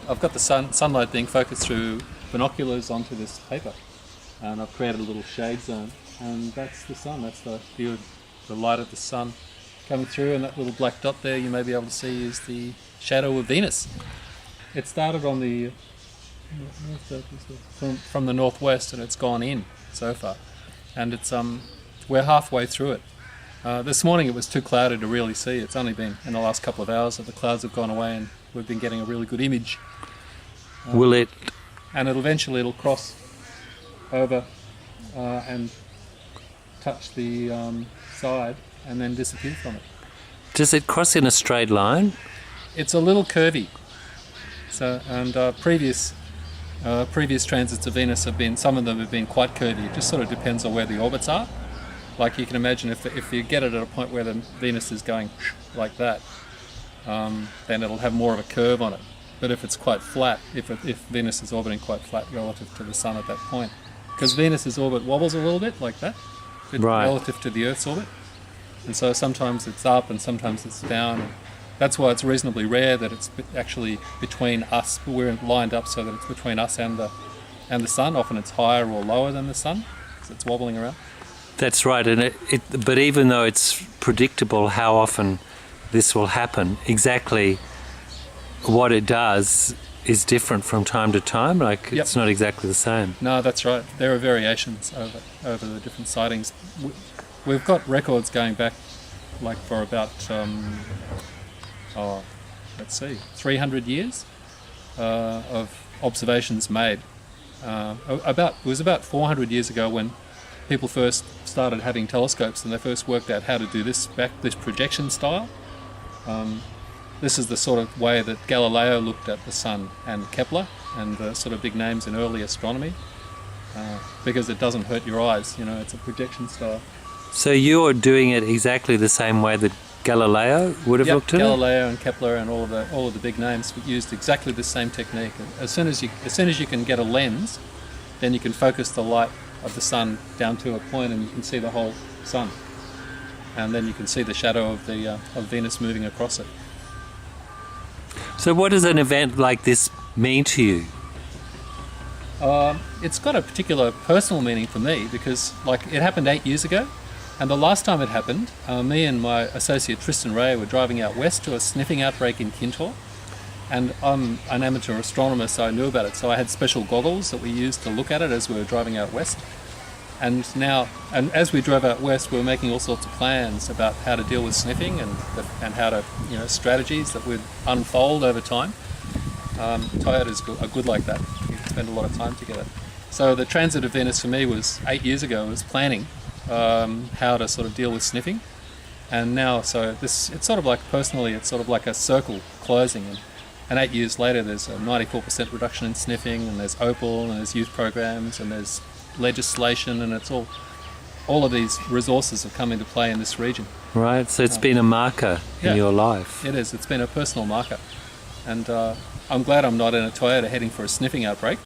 I've got the sunlight being focused through binoculars onto this paper, and I've created a little shade zone, and that's the sun. That's the view of the light of the sun coming through, and that little black dot there you may be able to see is the shadow of Venus. It started on the from the northwest, and it's gone in so far, and it's we're halfway through it. This morning it was too cloudy to really see. It's only been in the last couple of hours that the clouds have gone away, and we've been getting a really good image. Will it? And it'll cross over and touch the side and then disappear from it. Does it cross in a straight line? It's a little curvy. So, and previous transits of Venus some of them have been quite curvy. It just sort of depends on where the orbits are. Like you can imagine, if you get it at a point where the Venus is going like that, then it'll have more of a curve on it. But if it's quite flat, if Venus is orbiting quite flat relative to the Sun at that point, because Venus's orbit wobbles a little bit like that, relative to the Earth's orbit, and so sometimes it's up and sometimes it's down. And that's why it's reasonably rare that it's actually between us. We're lined up so that it's between us and the Sun. Often it's higher or lower than the Sun, because it's wobbling around. That's right, and but even though it's predictable how often this will happen, exactly what it does is different from time to time. Like it's not exactly the same. No, that's right. There are variations over the different sightings. We've got records going back, like for about 300 years of observations made. It was about 400 years ago when people first started having telescopes, and they first worked out how to do this projection style. This is the sort of way that Galileo looked at the sun, and Kepler, and the sort of big names in early astronomy, because it doesn't hurt your eyes. It's a projection style. So you're doing it exactly the same way that Galileo would have looked at Galileo and Kepler and all of the big names used exactly the same technique. As soon as you can get a lens, then you can focus the light of the sun down to a point, and you can see the whole sun, and then you can see the shadow of Venus moving across it. So what does an event like this mean to you? It's got a particular personal meaning for me, because it happened 8 years ago, and the last time it happened, me and my associate Tristan Ray were driving out west to a sniffing outbreak in Kintore, and I'm an amateur astronomer, so I knew about it. So I had special goggles that we used to look at it as we were driving out west. And as we drove out west, we were making all sorts of plans about how to deal with sniffing and how to, strategies that would unfold over time. Toyotas are good like that. We spend a lot of time together. So the transit of Venus for me was 8 years ago. I was planning how to sort of deal with sniffing. And now, it's sort of like, personally, it's sort of like a circle closing. And 8 years later, there's a 94% reduction in sniffing, and there's OPAL, and there's youth programs, and there's legislation, and it's all of these resources have come into play in this region. Right, so it's been a marker in your life. It is. It's been a personal marker. And I'm glad I'm not in a Toyota heading for a sniffing outbreak.